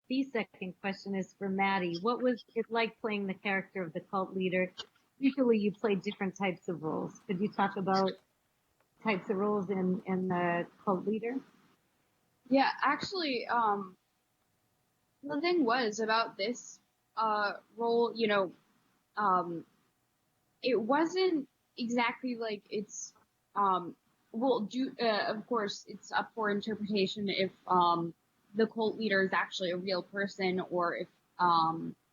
The second question is for Maddie. What was it like playing the character of the cult leader? Usually you play different types of roles. Could you talk about types of roles in the cult leader? Yeah, actually, the thing was about this role, um, it wasn't exactly like it's well, of course, it's up for interpretation if the cult leader is actually a real person or if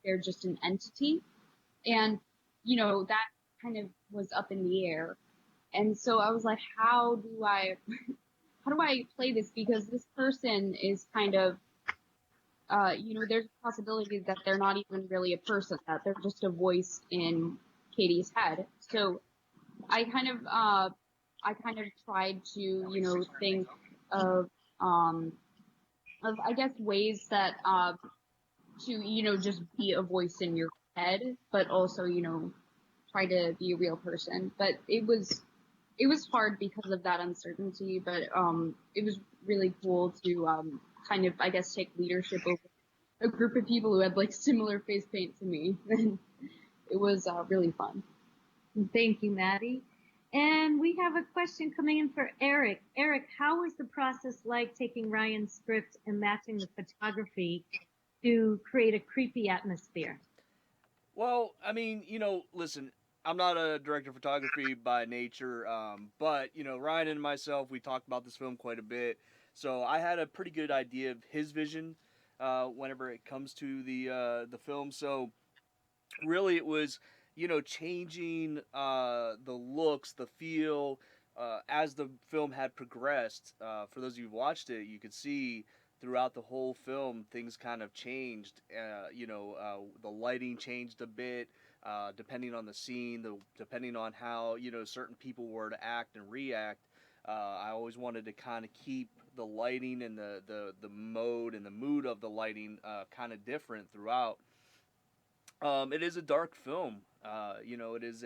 they're just an entity, and that kind of was up in the air. And so I was like, how do I play this? Because this person is kind of, there's a possibility that they're not even really a person, that they're just a voice in Katie's head. So I kind of, uh, I kind of tried to, think of, um, I guess ways that, to, just be a voice in your head, but also, try to be a real person. But it was hard because of that uncertainty, but it was really cool to kind of, I guess, take leadership over a group of people who had like similar face paint to me. And it was really fun. Thank you, Maddie. And we have a question coming in for Eric. Eric, how was the process like taking Ryan's script and matching the photography to create a creepy atmosphere? Well, I mean, listen, I'm not a director of photography by nature, but Ryan and myself, we talked about this film quite a bit, so I had a pretty good idea of his vision whenever it comes to the film. So really, it was changing the looks, the feel. As the film had progressed, for those of you who watched it, you could see throughout the whole film things kind of changed. The lighting changed a bit, depending on the scene, depending on how certain people were to act and react. I always wanted to kind of keep the lighting and the mode and the mood of the lighting kind of different throughout. It is a dark film. It is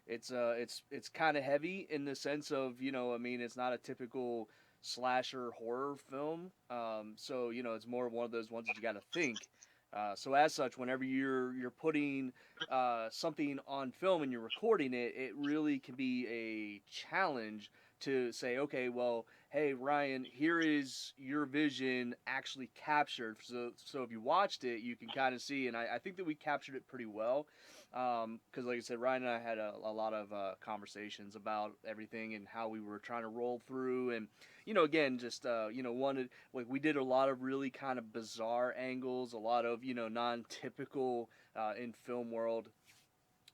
it's kind of heavy in the sense of I mean, it's not a typical slasher horror film. So it's more of one of those ones that you got to think. So as such, whenever you're putting something on film and you're recording it, it really can be a challenge to say, okay, well, hey Ryan, here is your vision actually captured. So if you watched it, you can kind of see, and I think that we captured it pretty well. Because like I said, Ryan and I had a lot of conversations about everything and how we were trying to roll through, and again, just wanted, like, we did a lot of really kind of bizarre angles, a lot of non-typical in film world.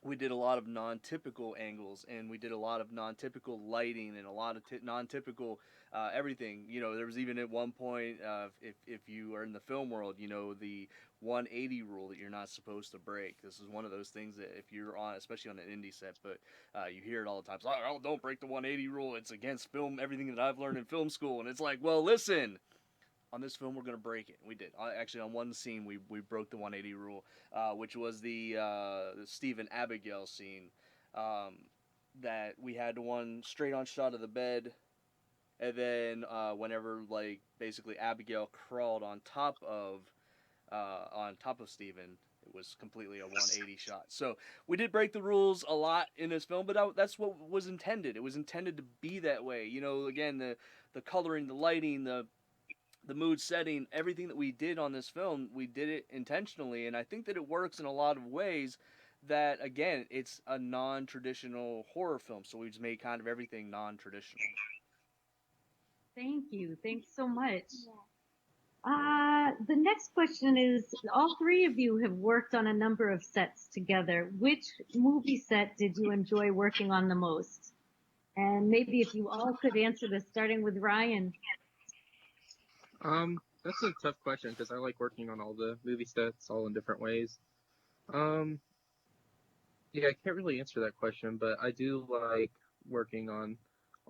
We did a lot of non-typical angles, and we did a lot of non-typical lighting and a lot of non-typical everything. There was even at one point, if you are in the film world, the 180 rule that you're not supposed to break. This is one of those things that if you're on, especially on an indie set, but you hear it all the time. So, oh, don't break the 180 rule. It's against film, everything that I've learned in film school. And it's like, well, listen, on this film we're gonna break it. We did. Actually, on one scene we broke the 180 rule, which was the Steve and Abigail scene. Um, that we had one straight on shot of the bed, and then whenever, like, basically Abigail crawled on top of Steven, it was completely a 180 shot. So we did break the rules a lot in this film, but that's what was intended. It was intended to be that way. Again, the coloring, the lighting, the mood setting, everything that we did on this film, we did it intentionally, and I think that it works in a lot of ways. That, again, it's a non-traditional horror film, so we just made kind of everything non-traditional. Thank you. Thanks so much. The next question is, all three of you have worked on a number of sets together. Which movie set did you enjoy working on the most? And maybe if you all could answer this, starting with Ryan. That's a tough question because I like working on all the movie sets all in different ways. Um, yeah, I can't really answer that question, but I do like working on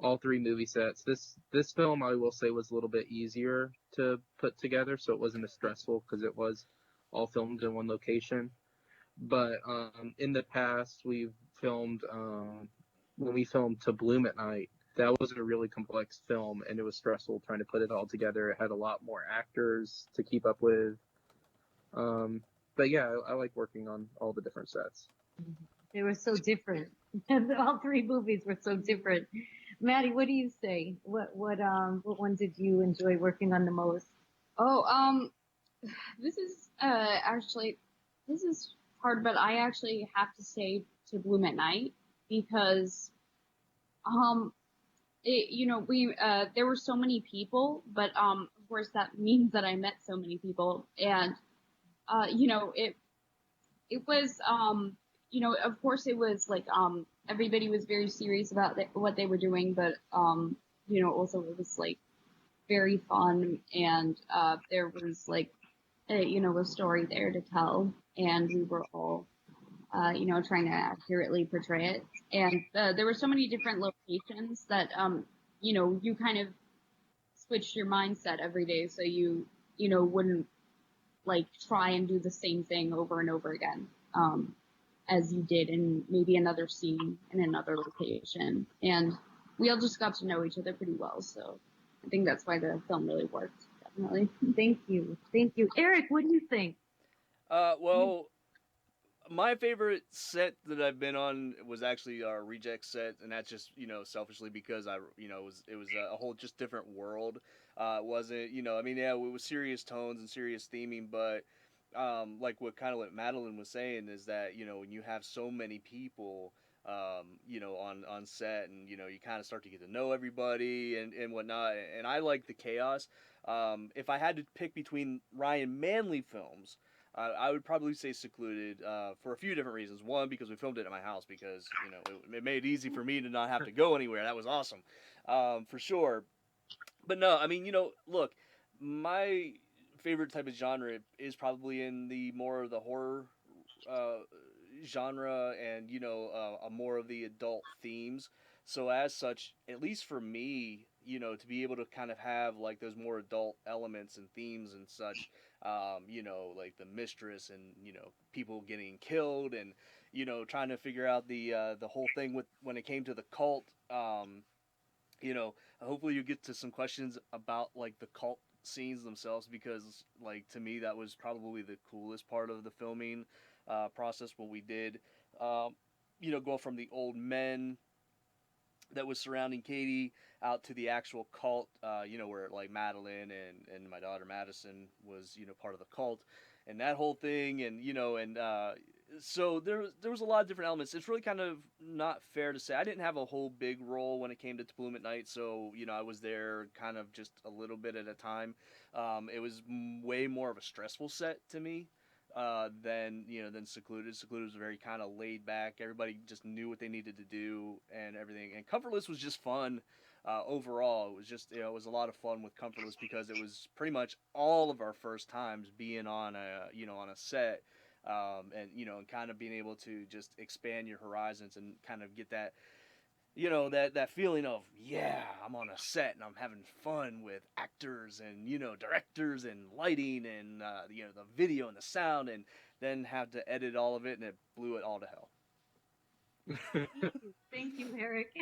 all three movie sets. This film, I will say, was a little bit easier to put together, so it wasn't as stressful because it was all filmed in one location. But in the past, we've filmed when we filmed To Bloom at Night. That was a really complex film, and it was stressful trying to put it all together. It had a lot more actors to keep up with. But yeah, I like working on all the different sets. They were so different. All three movies were so different. Maddie, what do you say? What one did you enjoy working on the most? Oh, this is actually this is hard, but I actually have to say to Bloom at Night because um we there were so many people, but of course that means that I met so many people, and it was of course it was like everybody was very serious about what they were doing, but also it was like very fun, and there was like a story there to tell, and we were all trying to accurately portray it, and there were so many different locations that you kind of switched your mindset every day, so you wouldn't like try and do the same thing over and over again. As you did in maybe another scene in another location. And we all just got to know each other pretty well. So I think that's why the film really worked, definitely. Thank you. Thank you. Eric, what do you think? Well, my favorite set that I've been on was actually our reject set, and that's just selfishly because it was a whole just different world. It wasn't I mean yeah, it was serious tones and serious theming, but like what Madeline was saying is that when you have so many people on set, and you kind of start to get to know everybody and whatnot, and I like the chaos. If I had to pick between Ryan Manley films, I would probably say Secluded for a few different reasons. One, because we filmed it at my house, because it made it easy for me to not have to go anywhere. That was awesome, for sure. But no, I mean, look, my favorite type of genre is probably in the more of the horror uh, genre, and a more of the adult themes. So as such, at least for me, to be able to kind of have like those more adult elements and themes and such, like the mistress, and people getting killed, and trying to figure out the whole thing with when it came to the cult. Hopefully you get to some questions about like the cult scenes themselves, because like to me that was probably the coolest part of the filming process when we did go from the old men that was surrounding Katie out to the actual cult, where like Madeline and my daughter Madison was, part of the cult, and that whole thing, and so there was a lot of different elements. It's really kind of not fair to say I didn't have a whole big role when it came to Bloom at Night, so I was there kind of just a little bit at a time. It was way more of a stressful set to me than Secluded. Secluded was very kind of laid back. Everybody just knew what they needed to do and everything. And Comfortless was just fun. Overall, it was just it was a lot of fun with Comfortless, because it was pretty much all of our first times being on a set, and kind of being able to just expand your horizons and kind of get that that feeling of, yeah, I'm on a set and I'm having fun with actors and directors and lighting and the video and the sound, and then have to edit all of it, and it blew it all to hell. Thank you, Eric.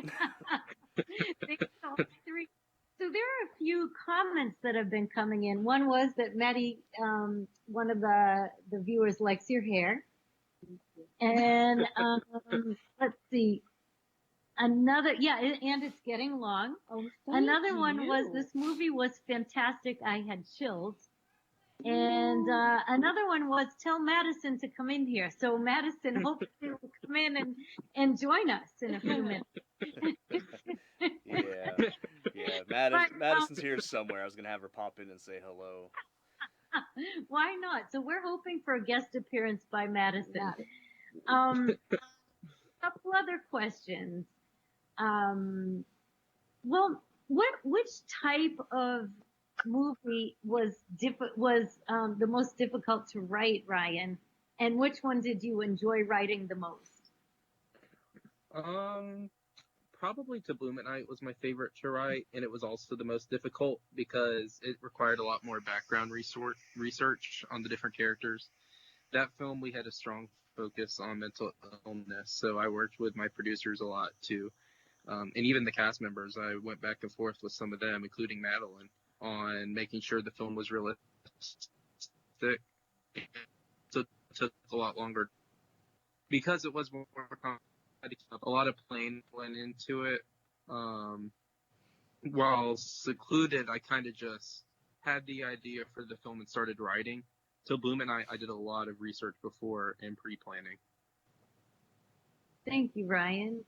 Thanks to all three. So there are a few comments that have been coming in. One was that Maddie, one of the viewers, likes your hair, and let's see. Another, yeah, and it's getting long. Oh, Another one was, this movie was fantastic. I had chills. And another one was, tell Madison to come in here. So Madison hopefully will come in and join us in a few minutes. Yeah, yeah. But, Madison's here somewhere. I was gonna have her pop in and say hello. why not? So we're hoping for a guest appearance by Madison. Yeah. A couple other questions. Well, which type of movie was the most difficult to write, Ryan? And which one did you enjoy writing the most? Um, Probably To Bloom at Night was my favorite to write, and it was also the most difficult because it required a lot more background research on the different characters. That film, we had a strong focus on mental illness, so I worked with my producers a lot too. And even the cast members, I went back and forth with some of them, including Madeline, on making sure the film was realistic so it took a lot longer because it was more complicated. A lot of planning went into it. While Secluded, I kind of just had the idea for the film and started writing. So Bloom and I did a lot of research before and pre-planning. Thank you, Ryan.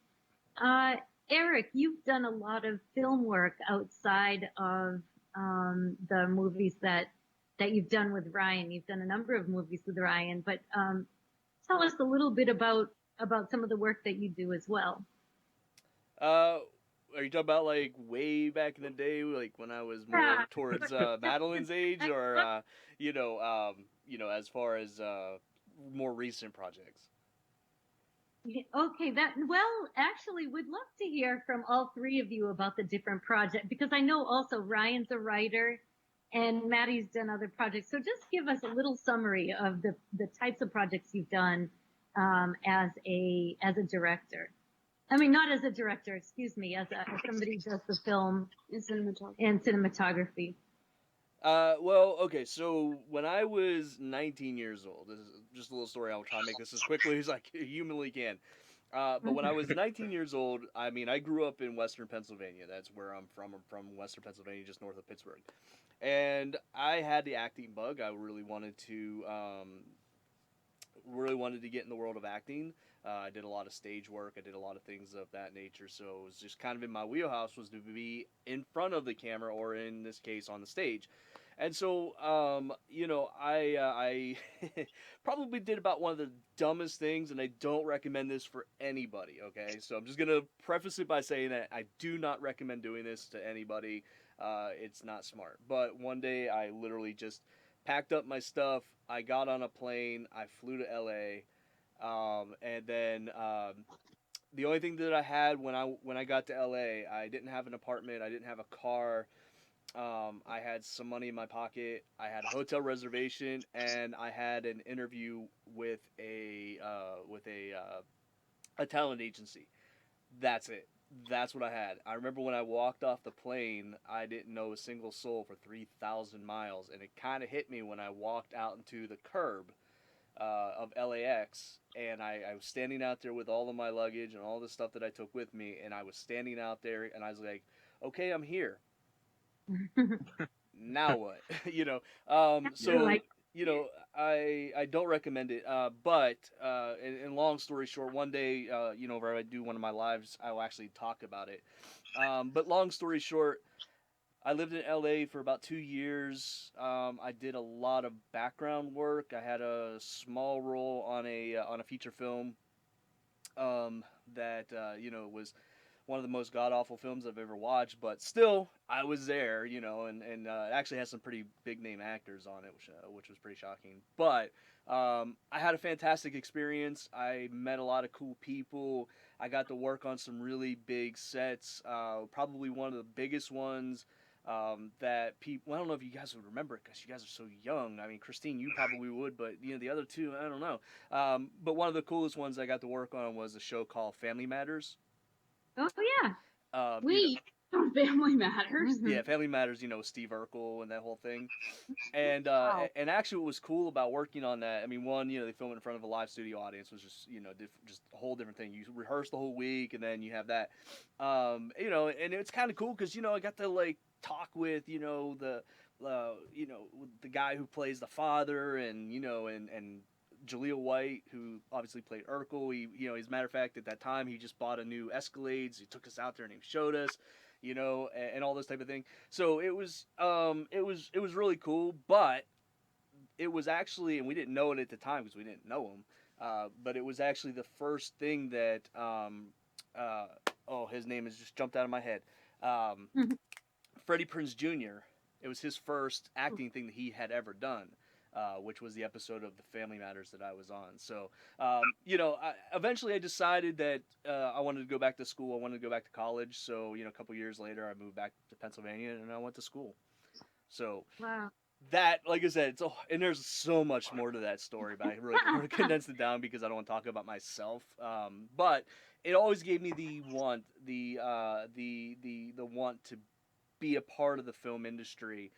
Uh, Eric, you've done a lot of film work outside of the movies that you've done with Ryan. You've done a number of movies with Ryan, but tell us a little bit about some of the work that you do as well. Are you talking about like way back in the day, like when I was more towards Madeline's age, or as far as more recent projects? Okay, actually, we'd love to hear from all three of you about the different projects because I know also Ryan's a writer and Maddie's done other projects. So just give us a little summary of the types of projects you've done as a director. I mean, not as a director, excuse me, as somebody who does the film and cinematography. Well, okay, so when I was 19 years old, this is just a little story. I'll try to make this as quickly as I humanly can. But when I was 19 years old, I mean, I grew up in Western Pennsylvania. That's where I'm from. I'm from Western Pennsylvania, just north of Pittsburgh. And I had the acting bug. I really wanted to get in the world of acting. I did a lot of stage work. I did a lot of things of that nature. So it was just kind of in my wheelhouse was to be in front of the camera, or in this case, on the stage. And so, I probably did about one of the dumbest things, and I don't recommend this for anybody. Okay, so I'm just gonna preface it by saying that I do not recommend doing this to anybody. It's not smart. But one day, I literally just packed up my stuff. I got on a plane. I flew to LA, and then the only thing that I had when I got to LA, I didn't have an apartment. I didn't have a car. I had some money in my pocket. I had a hotel reservation, and I had an interview with a talent agency. That's it. That's what I had. I remember when I walked off the plane, I didn't know a single soul for 3,000 miles, and it kind of hit me when I walked out into the curb of LAX, and I was standing out there with all of my luggage and all the stuff that I took with me, and I was standing out there, and I was like, okay, I'm here. Now what? So I don't recommend it. But in long story short, one day, where I do one of my lives, I will actually talk about it. But long story short, I lived in LA for about 2 years. I did a lot of background work. I had a small role on a feature film that was one of the most god awful films I've ever watched, but still, I was there, and it actually has some pretty big name actors on it, which was pretty shocking. But I had a fantastic experience. I met a lot of cool people. I got to work on some really big sets. Probably one of the biggest ones that people. Well, I don't know if you guys would remember it because you guys are so young. I mean, Christine, you probably would, but the other two, I don't know. But one of the coolest ones I got to work on was a show called Family Matters. Oh yeah. Wait, Family Matters. Yeah, Family Matters. Steve Urkel and that whole thing. And Wow. and actually, what was cool about working on that, I mean, one, they film it in front of a live studio audience, was just just a whole different thing. You rehearse the whole week, and then you have that, and it's kind of cool because I got to like talk with the guy who plays the father, and and Jaleel White, who obviously played Urkel. As a matter of fact, at that time, he just bought a new Escalades. He took us out there and he showed us, and all this type of thing. So it was really cool, but it was actually, and we didn't know it at the time because we didn't know him, but it was actually the first thing that, his name has just jumped out of my head. Freddie Prinze Jr. It was his first acting thing that he had ever done. Which was the episode of the Family Matters that I was on. So, eventually I decided that I wanted to go back to school. I wanted to go back to college. So, a couple years later, I moved back to Pennsylvania and I went to school. So, Wow. that, like I said, and there's so much more to that story, but I really want to condense it down because I don't want to talk about myself. But it always gave me the want, the want to be a part of the film industry,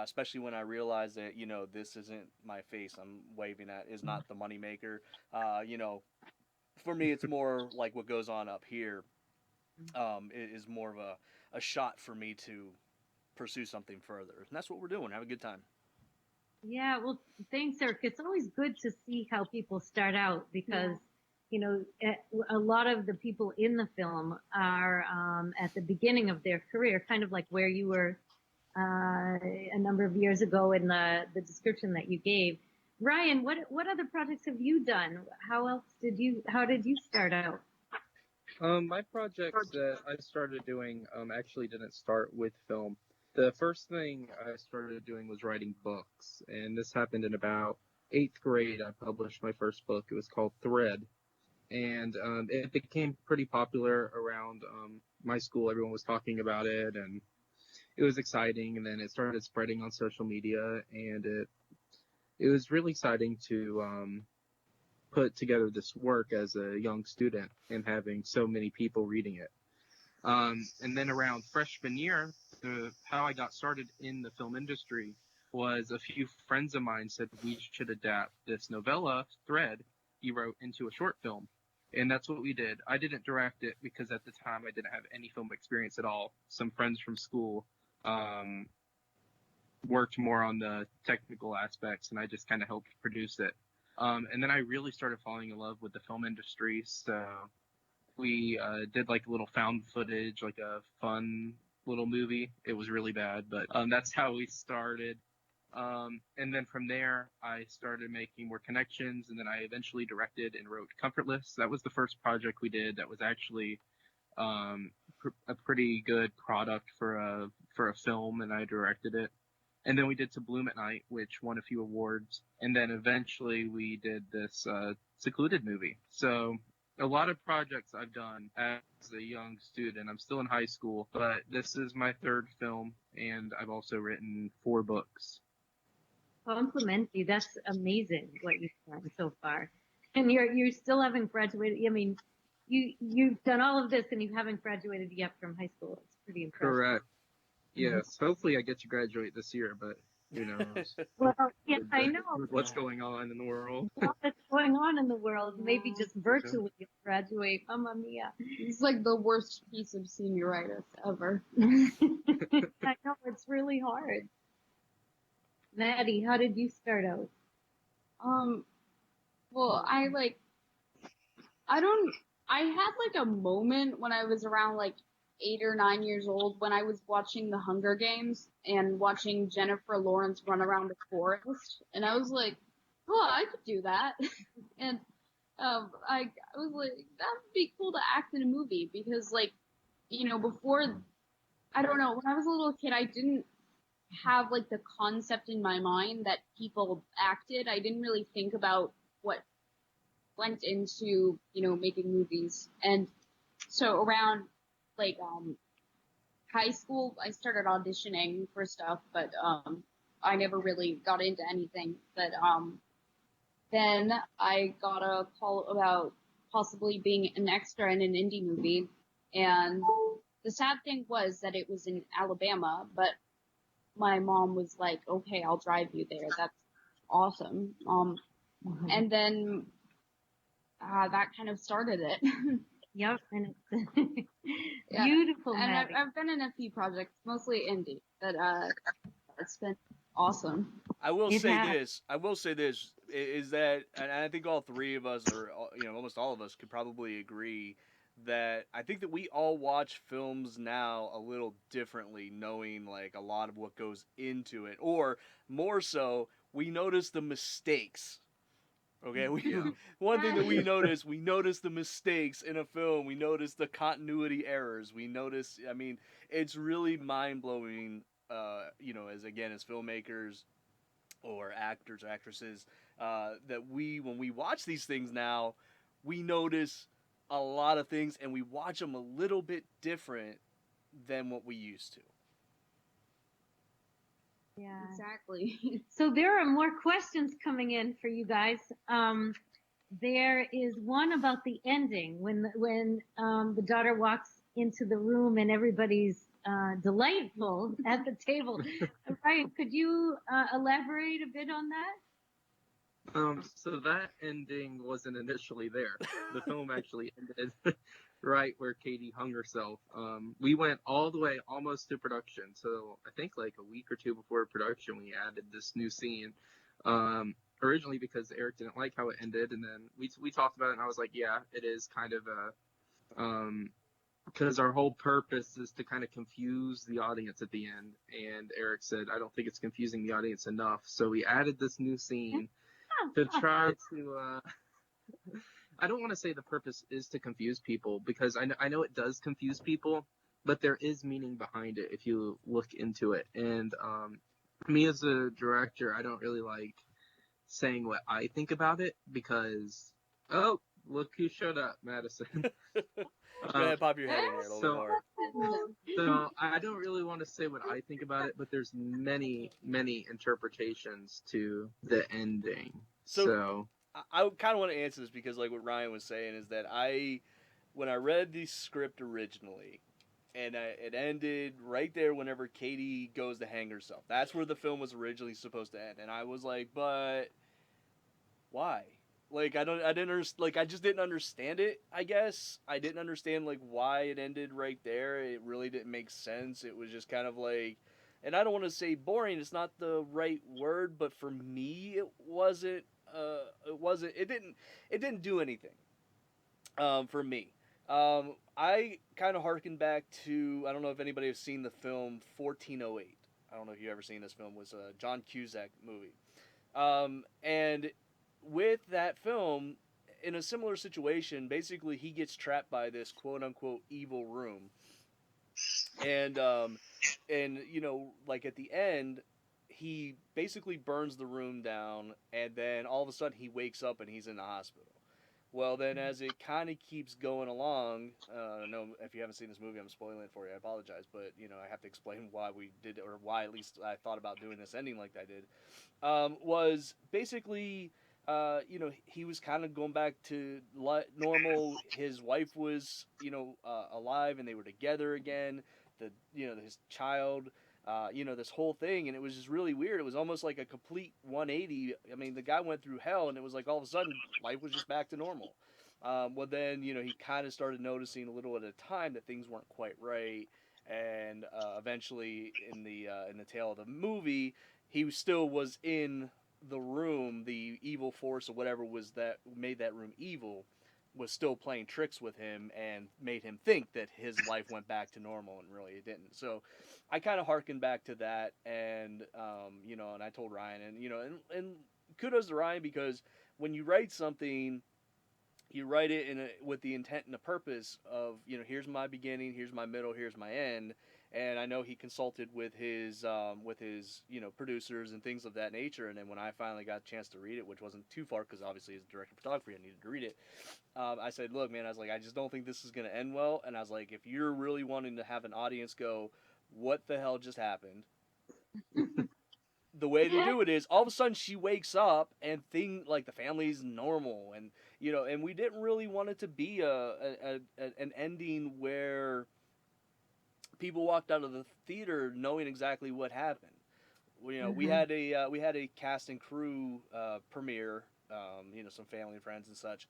especially when I realized that, you know, this isn't my face I'm waving at, is not the moneymaker. You know, for me, it's more like what goes on up here is more of a shot for me to pursue something further. And that's what we're doing. Have a good time. Yeah, well, thanks, Eric. It's always good to see how people start out because, you know, a lot of the people in the film are at the beginning of their career, kind of like where you were a number of years ago in the description that you gave. Ryan, what other projects have you done? How did you start out? My projects that I started doing actually didn't start with film. The first thing I started doing was writing books, and this happened in about eighth grade. I published my first book. It was called Thread, and it became pretty popular around my school. Everyone was talking about it, and it was exciting. And then it started spreading on social media, and it was really exciting to put together this work as a young student and having so many people reading it. And then around freshman year, how I got started in the film industry was a few friends of mine said we should adapt this novella Thread you wrote into a short film. And that's what we did. I didn't direct it because at the time I didn't have any film experience at all. Some friends from school worked more on the technical aspects, and I just kind of helped produce it. And then I really started falling in love with the film industry. So we did like a little found footage, like a fun little movie. It was really bad, but that's how we started. And then from there, I started making more connections, and then I eventually directed and wrote Comfortless. That was the first project we did that was actually a pretty good product for a film, and I directed it. And then we did To Bloom at Night, which won a few awards. And then eventually we did this Secluded movie. So a lot of projects I've done as a young student. I'm still in high school, but this is my third film, and I've also written 4 books. Compliment you. That's amazing what you've done so far. And you still haven't graduated. I mean, you've done all of this and you haven't graduated yet from high school. It's pretty impressive. Correct. Yes. Hopefully I get to graduate this year, but who knows? Well, yeah, I know. What's going on in the world? What's going on in the world? Maybe just virtually you'll graduate. Mamma mia. It's like the worst piece of senioritis ever. I know, it's really hard. Maddie, how did you start out? Well, I had like a moment when I was around like 8 or 9 years old when I was watching The Hunger Games and watching Jennifer Lawrence run around the forest, and I was like, oh, I could do that. And I was like, that would be cool to act in a movie because, like, you know, before, I don't know, when I was a little kid, I didn't have like the concept in my mind that people acted. I didn't really think about what went into, you know, making movies. And so around like high school, I started auditioning for stuff, but I never really got into anything. But then I got a call about possibly being an extra in an indie movie, and the sad thing was that it was in Alabama, but my mom was like, okay, I'll drive you there. That's awesome. And then that kind of started it. Yep, and it's Yeah. beautiful, And Maddie. I've been in a few projects, mostly indie, but it's been awesome. I will It say has. this. I will say this is that, and I think all 3 of us, or you know, almost all of us, could probably agree that I think that we all watch films now a little differently, knowing like a lot of what goes into it, or more so, we notice the mistakes. Okay, one thing that we notice the mistakes in a film. We notice the continuity errors. We notice, I mean, it's really mind blowing. You know, as filmmakers or actors or actresses, that when we watch these things now, we notice a lot of things, and we watch them a little bit different than what we used to. Yeah. Exactly. So there are more questions coming in for you guys. There is one about the ending when the daughter walks into the room and everybody's delightful at the table. Ryan, could you elaborate a bit on that? So that ending wasn't initially there. The film actually ended right where Katie hung herself. We went all the way almost to production. So I think like a week or two before production, we added this new scene. Originally because Eric didn't like how it ended, and then we talked about it, and I was like, yeah, it is kind of because our whole purpose is to kind of confuse the audience at the end. And Eric said, I don't think it's confusing the audience enough. So we added this new scene to try to I don't want to say the purpose is to confuse people, because I know it does confuse people, but there is meaning behind it if you look into it. And me as a director, I don't really like saying what I think about it, because oh, look who showed up, Madison. Go ahead, pop your head in here a little bit so more. so I don't really want to say what I think about it, but there's many interpretations to the ending. So I kind of want to answer this because, like, what Ryan was saying is that when I read the script originally, and it ended right there whenever Katie goes to hang herself. That's where the film was originally supposed to end, and I was like, but why? Like, I just didn't understand it. I guess I didn't understand like why it ended right there. It really didn't make sense. It was just kind of like, and I don't want to say boring. It's not the right word, but for me, it wasn't. It wasn't. It didn't do anything. For me. I kind of harken back to, I don't know if anybody has seen the film 1408. I don't know if you've ever seen this film. It was a John Cusack movie. And with that film, in a similar situation, basically he gets trapped by this quote unquote evil room, and you know, like at the end, he basically burns the room down, and then all of a sudden he wakes up and he's in the hospital. Well, then as it kind of keeps going along, no, if you haven't seen this movie, I'm spoiling it for you. I apologize, but you know I have to explain why we did, or why at least I thought about doing this ending like I did. Was basically, you know, he was kind of going back to normal. His wife was, you know, alive, and they were together again. You know, his child. You know, this whole thing, and it was just really weird. It was almost like a complete 180. I mean, the guy went through hell, and it was like all of a sudden life was just back to normal. Well, then you know he kind of started noticing a little at a time that things weren't quite right, and eventually in the tail of the movie, he still was in the room. The evil force or whatever was that made that room evil was still playing tricks with him and made him think that his life went back to normal, and really it didn't. So I kind of harkened back to that, and you know, and I told Ryan, and you know, and kudos to Ryan, because when you write something, you write it with the intent and the purpose of, you know, here's my beginning, here's my middle, here's my end. And I know he consulted with his you know producers and things of that nature. And then when I finally got a chance to read it, which wasn't too far because obviously as a director of photography I needed to read it, I said, look, man, I was like, I just don't think this is going to end well. And I was like, if you're really wanting to have an audience go, what the hell just happened? The way to do it is all of a sudden she wakes up and thing like the family's normal, and you know, and we didn't really want it to be an ending where people walked out of the theater knowing exactly what happened. You know, we had a cast and crew premiere. You know, some family and friends and such.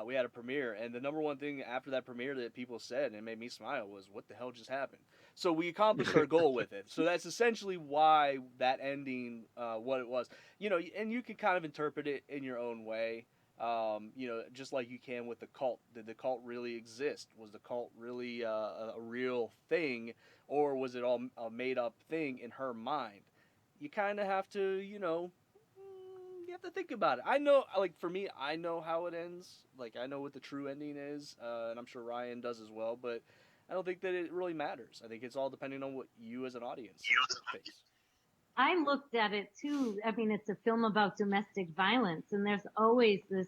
We had a premiere, and the number one thing after that premiere that people said, and it made me smile, was, "What the hell just happened?" So we accomplished our goal with it. So that's essentially why that ending, what it was. You know, and you can kind of interpret it in your own way. You know, just like you can with the cult. Did the cult really exist? Was the cult really a real thing, or was it all a made up thing in her mind? You kind of have to, you know, you have to think about it. I know, like for me, I know how it ends. Like I know what the true ending is, and I'm sure Ryan does as well. But I don't think that it really matters. I think it's all depending on what you as an audience thinks. I looked at it too. I mean, it's a film about domestic violence, and there's always this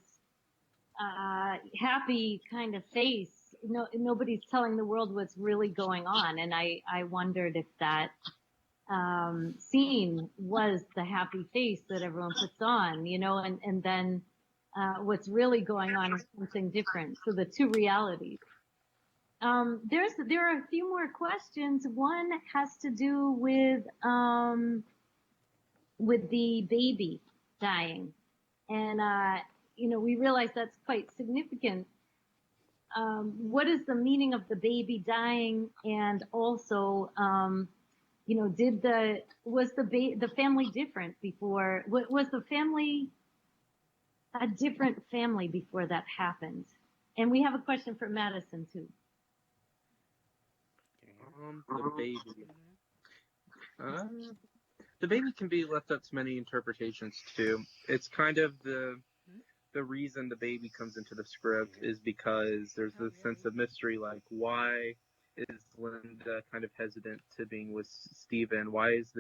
happy kind of face. No, nobody's telling the world what's really going on, and I wondered if that scene was the happy face that everyone puts on, you know, and then what's really going on is something different. So the two realities. There are a few more questions. One has to do with the baby dying, and we realize that's quite significant. What is the meaning of the baby dying, and also, was the family different before? Was the family a different family before that happened? And we have a question for Madison too. The baby. Uh, the baby can be left up to many interpretations too. It's kind of the reason the baby comes into the script is because there's this sense of mystery, like why is Linda kind of hesitant to being with Steven? What is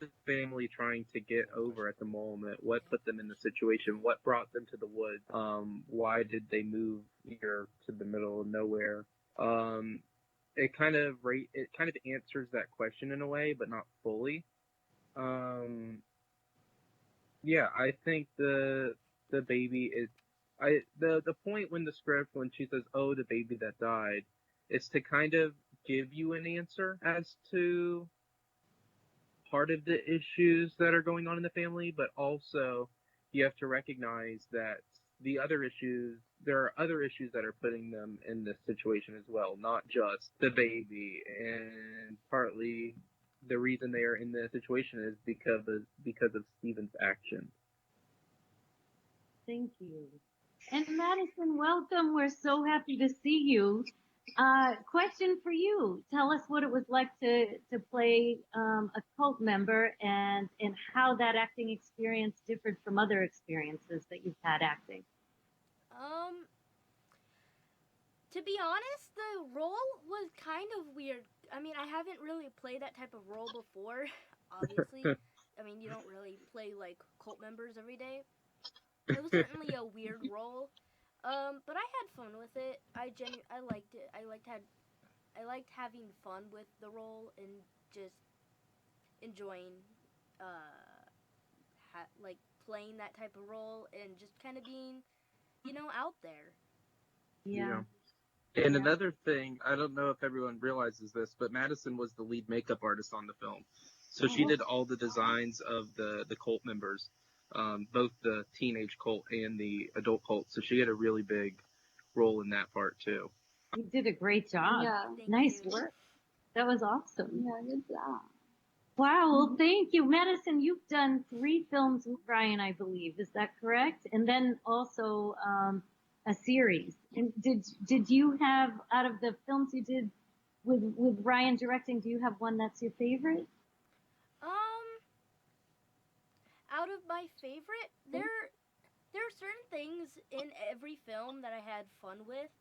the family trying to get over at the moment? What put them in the situation? What brought them to the woods? Why did they move here to the middle of nowhere? It kind of answers that question in a way, but not fully. Yeah, I think the baby is the point when she says, "Oh, the baby that died," is to kind of give you an answer as to part of the issues that are going on in the family, but also you have to recognize that there are other issues that are putting them in this situation as well, not just the baby. And partly the reason they are in this situation is because of Steven's actions. Thank you. And Madison, welcome. We're so happy to see you. Question for you. Tell us what it was like to play a cult member, and how that acting experience differed from other experiences that you've had acting. To be honest, the role was kind of weird. I mean, I haven't really played that type of role before, obviously. I mean, you don't really play like cult members every day. It was certainly a weird role, but I had fun with it. I liked it. I liked having fun with the role and just enjoying, like playing that type of role and just kind of being, out there. Yeah. And another thing, I don't know if everyone realizes this, but Madison was the lead makeup artist on the film. So she did all the designs of the cult members, both the teenage cult and the adult cult. So she had a really big role in that part too. You did a great job. Yeah. Nice work. That was awesome. Yeah, good job. Wow. Well, thank you. Madison, you've done 3 films with Ryan, I believe. Is that correct? And then also a series. And did you have, out of the films you did with Ryan directing, do you have one that's your favorite? Out of my favorite, there are certain things in every film that I had fun with,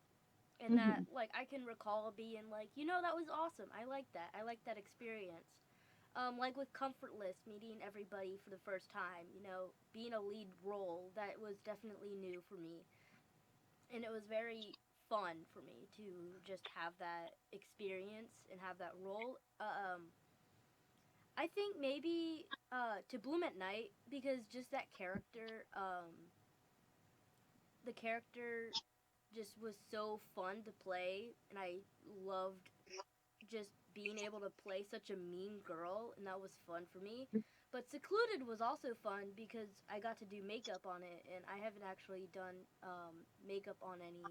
and that like I can recall being like, that was awesome. I like that. I like that experience. Like with Comfortless, meeting everybody for the first time, being a lead role, that was definitely new for me. And it was very fun for me to just have that experience and have that role. I think maybe To Bloom at Night, because just that character, the character just was so fun to play, and I loved just being able to play such a mean girl, and that was fun for me. But Secluded was also fun because I got to do makeup on it, and I haven't actually done makeup on any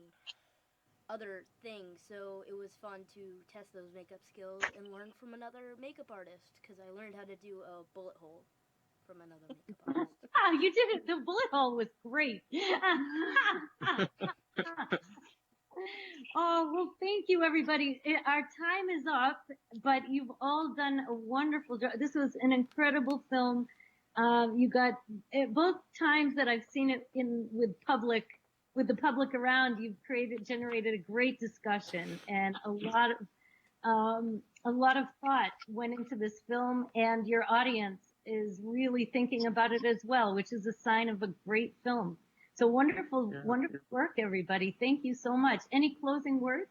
other things, so it was fun to test those makeup skills and learn from another makeup artist, because I learned how to do a bullet hole from another makeup artist. You did it. The bullet hole was great. Oh, well, thank you, everybody. Our time is up, but you've all done a wonderful job. This was an incredible film. You got, both times that I've seen it with the public around, you've generated a great discussion, and a lot of thought went into this film, and your audience is really thinking about it as well, which is a sign of a great film. So wonderful work, everybody. Thank you so much. Any closing words?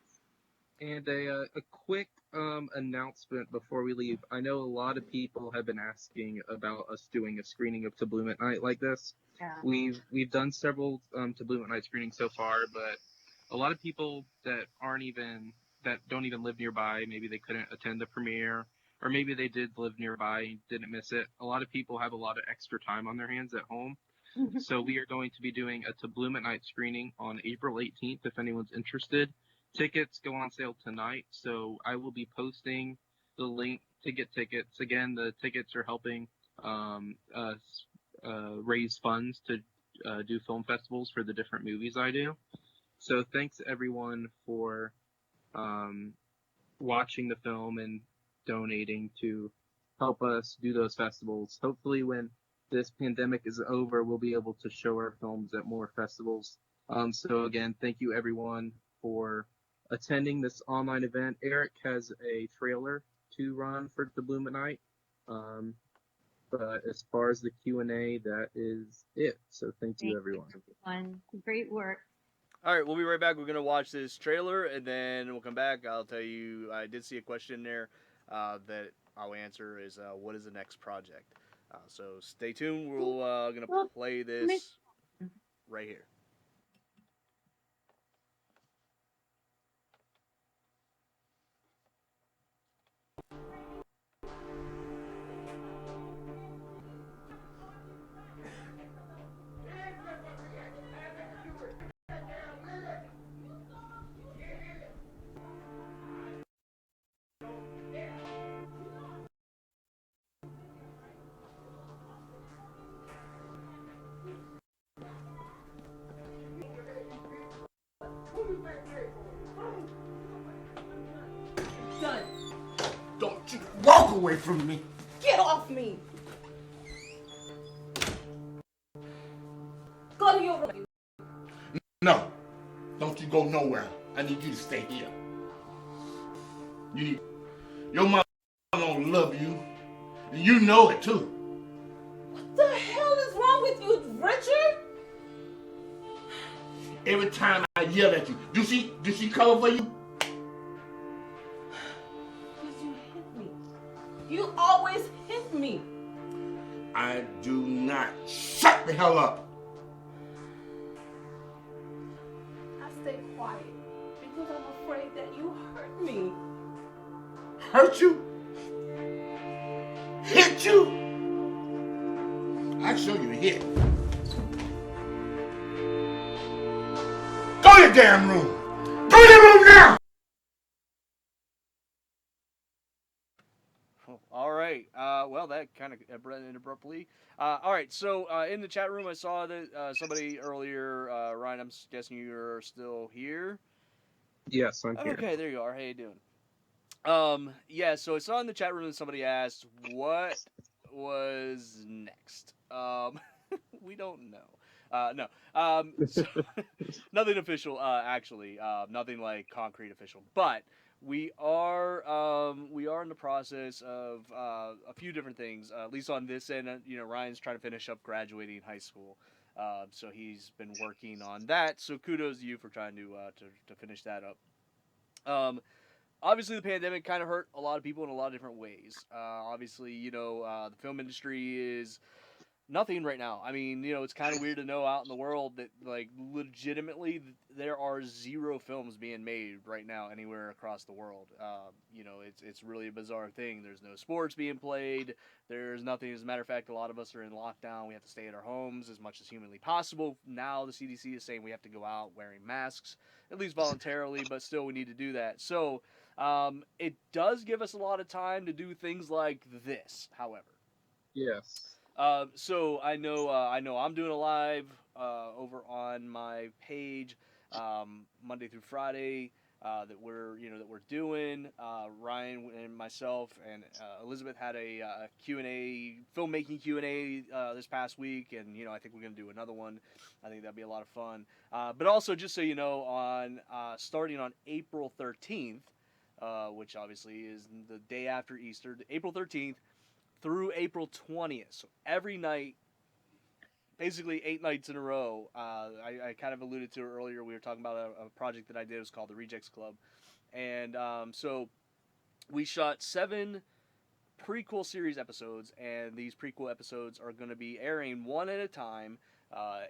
And a quick announcement before we leave. I know a lot of people have been asking about us doing a screening of To Bloom at Night like this. Yeah. We've done several To Bloom at Night screenings so far, but a lot of people that don't even live nearby, maybe they couldn't attend the premiere, or maybe they did live nearby and didn't miss it. A lot of people have a lot of extra time on their hands at home. So we are going to be doing a Tabloom at Night screening on April 18th if anyone's interested. Tickets go on sale tonight, so I will be posting the link to get tickets. Again, the tickets are helping us raise funds to do film festivals for the different movies I do. So thanks everyone for watching the film and donating to help us do those festivals. Hopefully when this pandemic is over, we'll be able to show our films at more festivals. So again, thank you everyone for attending this online event. Eric has a trailer to run for the Bloom at Night. But as far as the Q&A, that is it. So thank you everyone. Great work. All right, we'll be right back. We're going to watch this trailer, and then we'll come back. I'll tell you, I did see a question there that I'll answer is, what is the next project? So stay tuned. We're going to play this right here. Done. Don't you walk away from me. Get off me. Go to your room. No. Don't you go nowhere. I need you to stay here. Your mother don't love you. And you know it too. What the hell is wrong with you, Richard? Every time I yell at you, do she cover for you? Because you hit me. You always hit me. I do not. Shut the hell up. I stay quiet because I'm afraid that you hurt me. Hurt you? Hit you? I show you a hit. Go to your damn room. Go to your room now. All right. Well, that kind of ended abruptly. All right. So in the chat room, I saw that somebody earlier, Ryan, I'm guessing you're still here. Yes, I'm here. Okay, there you are. How you doing? Yeah. So I saw in the chat room that somebody asked what was next. We don't know. No. So, nothing official. Actually, nothing like concrete official, but. We are in the process of a few different things. At least on this end, Ryan's trying to finish up graduating high school, so he's been working on that. So kudos to you for trying to finish that up. Obviously, the pandemic kind of hurt a lot of people in a lot of different ways. Obviously, the film industry is nothing right now. I mean, it's kind of weird to know out in the world that, like, legitimately there are 0 films being made right now anywhere across the world. It's really a bizarre thing. There's no sports being played. There's nothing. As a matter of fact, a lot of us are in lockdown. We have to stay at our homes as much as humanly possible. Now the CDC is saying we have to go out wearing masks, at least voluntarily, but still we need to do that. So it does give us a lot of time to do things like this, however. Yes. So I know I'm doing a live over on my page Monday through Friday that we're doing. Ryan and myself and Elizabeth had a Q&A, filmmaking Q&A this past week, and I think we're gonna do another one. I think that'd be a lot of fun. But also, just so you know, on starting on April 13th, which obviously is the day after Easter, April 13th. Through April 20th. So every night, basically 8 nights in a row. I kind of alluded to it earlier. We were talking about a project that I did. It was called the Rejects Club. And so we shot 7 prequel series episodes. And these prequel episodes are going to be airing one at a time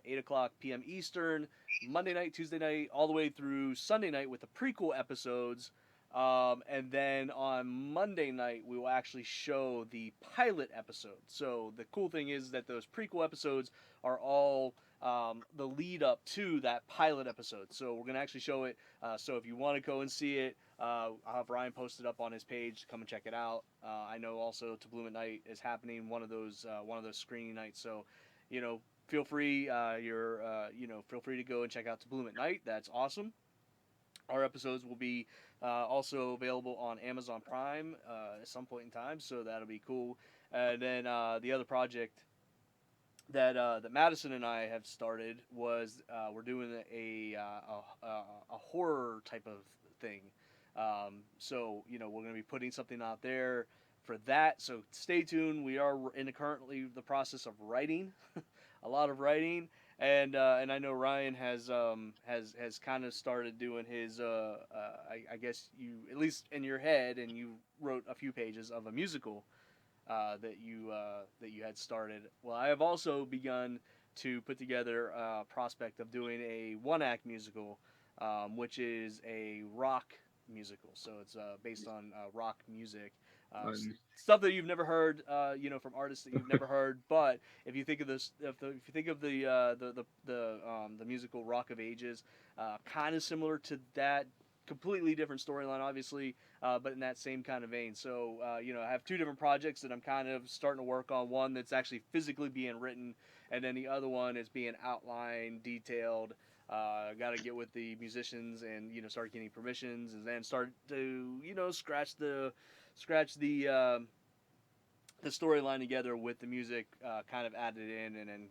8 o'clock p.m. Eastern, Monday night, Tuesday night, all the way through Sunday night with the prequel episodes. And then on Monday night, we will actually show the pilot episode. So the cool thing is that those prequel episodes are all the lead up to that pilot episode. So we're going to actually show it. So if you want to go and see it, I'll have Ryan post it up on his page. Come and check it out. I know also To Bloom at Night is happening, one of those screening nights. So, feel free. Feel free to go and check out To Bloom at Night. That's awesome. Our episodes will be also available on Amazon Prime at some point in time, so that'll be cool. And then the other project that Madison and I have started was we're doing a horror type of thing. So we're going to be putting something out there for that. So stay tuned. We are currently the process of writing, a lot of writing, and I know Ryan has kind of started doing his. I guess you, at least in your head, and you wrote a few pages of a musical that you had started. Well, I have also begun to put together a prospect of doing a one-act musical, which is a rock musical. So it's based on rock music, stuff that you've never heard, from artists that you've never heard. But if you think of this, if you think of the musical Rock of Ages, kind of similar to that. Completely different storyline, obviously, but in that same kind of vein. So, I have two different projects that I'm kind of starting to work on. One that's actually physically being written, and then the other one is being outlined, detailed. Got to get with the musicians and start getting permissions, and then start to scratch the storyline together with the music kind of added in, and then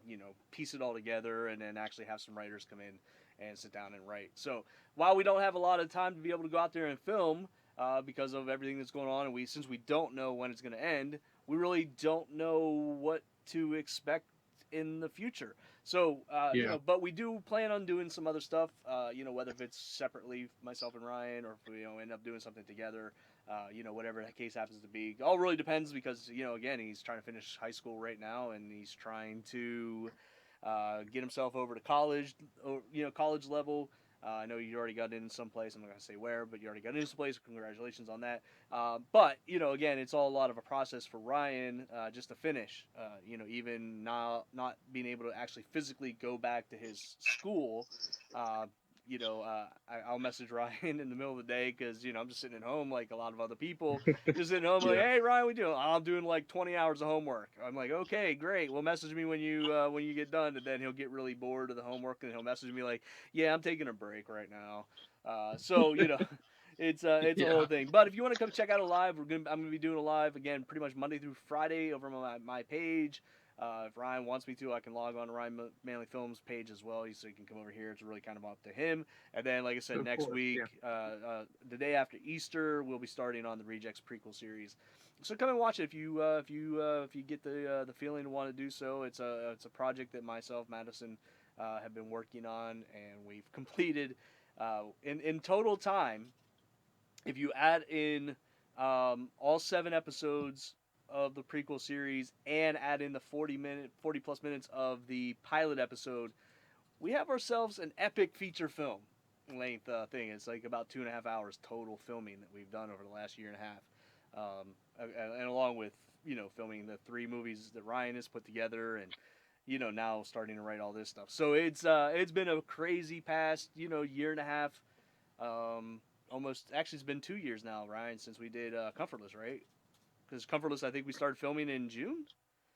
piece it all together, and then actually have some writers come in and sit down and write. So while we don't have a lot of time to be able to go out there and film because of everything that's going on, and since we don't know when it's going to end, we really don't know what to expect in the future. So but we do plan on doing some other stuff. Whether if it's separately, myself and Ryan, or if we end up doing something together. Whatever the case happens to be. All really depends because, again, he's trying to finish high school right now, and he's trying to get himself over to college, or, college level. I know you already got in some place. I'm not going to say where, but you already got into some place. Congratulations on that. But, again, it's all a lot of a process for Ryan just to finish. Even now, not being able to actually physically go back to his school. I'll message Ryan in the middle of the day because, I'm just sitting at home like a lot of other people. Just sitting home like, hey, Ryan, what you doing? I'm doing like 20 hours of homework. I'm like, okay, great. Well, message me when you get done. And then he'll get really bored of the homework, and he'll message me like, yeah, I'm taking a break right now. So, it's a whole thing. But if you want to come check out a live, I'm gonna be doing a live again, pretty much Monday through Friday over my page. If Ryan wants me to, I can log on to Ryan Manley Films page as well, so he can come over here. It's really kind of up to him. And then, like I said, next week, the day after Easter, we'll be starting on the Rejects prequel series. So come and watch it if you get the feeling to want to do so. It's a project that myself, Madison, have been working on, and we've completed in total time. If you add in all 7 episodes of the prequel series and add in the 40 plus minutes of the pilot episode, we have ourselves an epic feature film length thing. It's like about 2.5 hours total filming that we've done over the last year and a half, and along with filming the 3 movies that Ryan has put together, and now starting to write all this stuff. So it's been a crazy past year and a half. Almost, actually, it's been 2 years now, Ryan, since we did Comfortless, right? Because Comfortless, I think we started filming in June.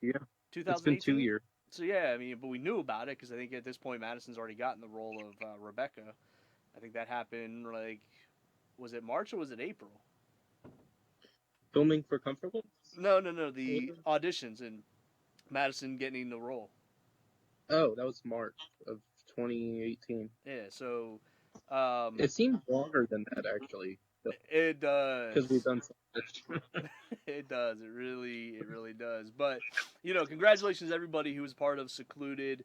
Yeah, 2018. It's been 2 years. So yeah, I mean, but we knew about it because I think at this point Madison's already gotten the role of Rebecca. I think that happened was it March or was it April? Filming for Comfortable? No, the auditions and Madison getting the role. Oh, that was March of 2018. Yeah, so it seems longer than that, actually. It does. Because we've done so much. It does. It really does. But, congratulations to everybody who was part of Secluded.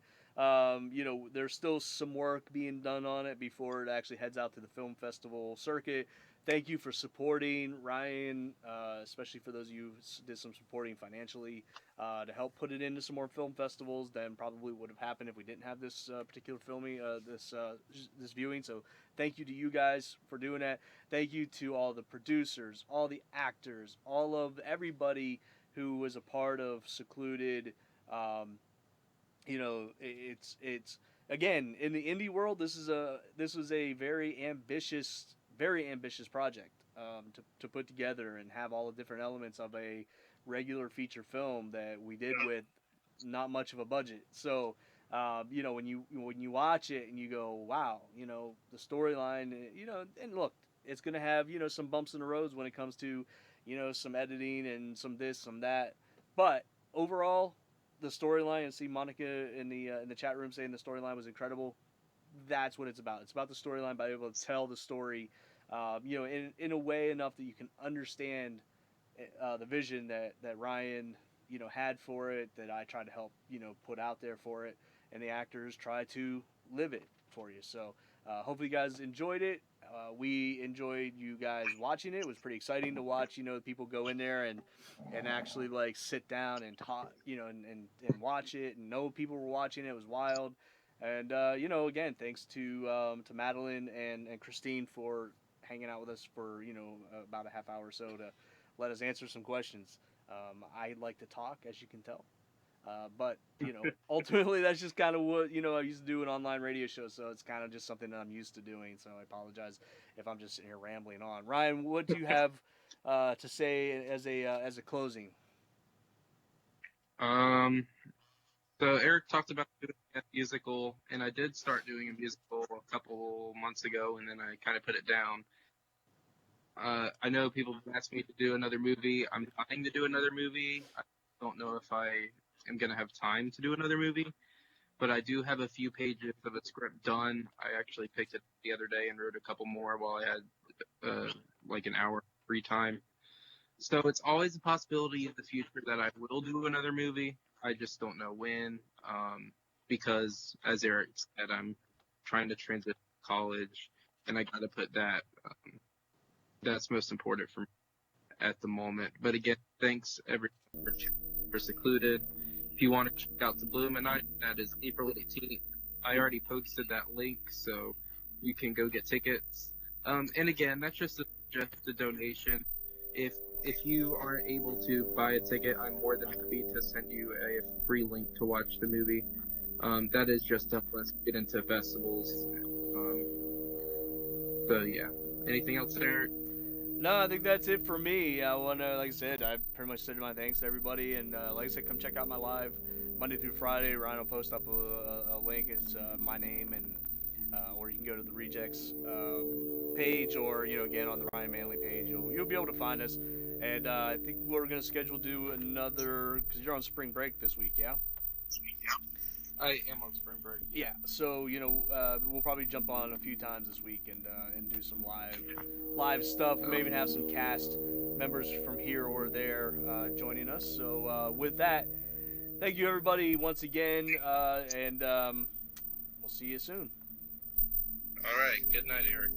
There's still some work being done on it before it actually heads out to the film festival circuit. Thank you for supporting Ryan, especially for those of you who did some supporting financially to help put it into some more film festivals than probably would have happened if we didn't have this particular filming, this viewing. So thank you to you guys for doing that. Thank you to all the producers, all the actors, all of everybody who was a part of Secluded. Um, it's again in the indie world. This was a very ambitious project to put together and have all the different elements of a regular feature film that we did with not much of a budget. So when you watch it and you go, wow, the storyline, and look, it's gonna have some bumps in the roads when it comes to some editing and some this, some that, but overall the storyline, and see Monica in the chat room saying the storyline was incredible. That's what it's about. It's about the storyline, by able to tell the story, in a way enough that you can understand the vision that Ryan had for it, that I tried to help put out there for it, and the actors try to live it for you. So hopefully you guys enjoyed it. We enjoyed you guys watching it. It was pretty exciting to watch people go in there and actually like sit down and talk, and watch it, and know people were watching it. It was wild. And again, thanks to Madeline and Christine for hanging out with us for about a half hour or so to let us answer some questions. I like to talk, as you can tell. But ultimately, that's just kind of what I used to do in online radio shows, so it's kind of just something that I'm used to doing. So I apologize if I'm just sitting here rambling on. Ryan, what do you have to say as a closing? So Eric talked about doing a musical, and I did start doing a musical a couple months ago, and then I kind of put it down. I know people have asked me to do another movie. I'm trying to do another movie. I don't know if I am going to have time to do another movie, but I do have a few pages of a script done. I actually picked it the other day and wrote a couple more while I had like an hour free time. So it's always a possibility in the future that I will do another movie. I just don't know when, because as Eric said, I'm trying to transition to college, and I got to put that. That's most important for me at the moment. But again, thanks everyone for Secluded. If you want to check out the Illuminati, that is April 18th. I already posted that link, so you can go get tickets. And again, that's just a donation. If you aren't able to buy a ticket, I'm more than happy to send you a free link to watch the movie. That is just to help us get into festivals. So yeah. Anything else, Eric? No, I think that's it for me. I want to, like I said, I pretty much said my thanks to everybody, and like I said, come check out my live Monday through Friday. Ryan will post up a link. It's my name, and or you can go to the Rejects page, or again on the Ryan Manley page. You'll be able to find us, and I think we're gonna schedule do another, because you're on spring break this week, yeah. I am on spring break. Yeah, so we'll probably jump on a few times this week and do some live stuff. We may even have some cast members from here or there joining us. So with that, thank you everybody once again, and we'll see you soon. All right. Good night, Eric.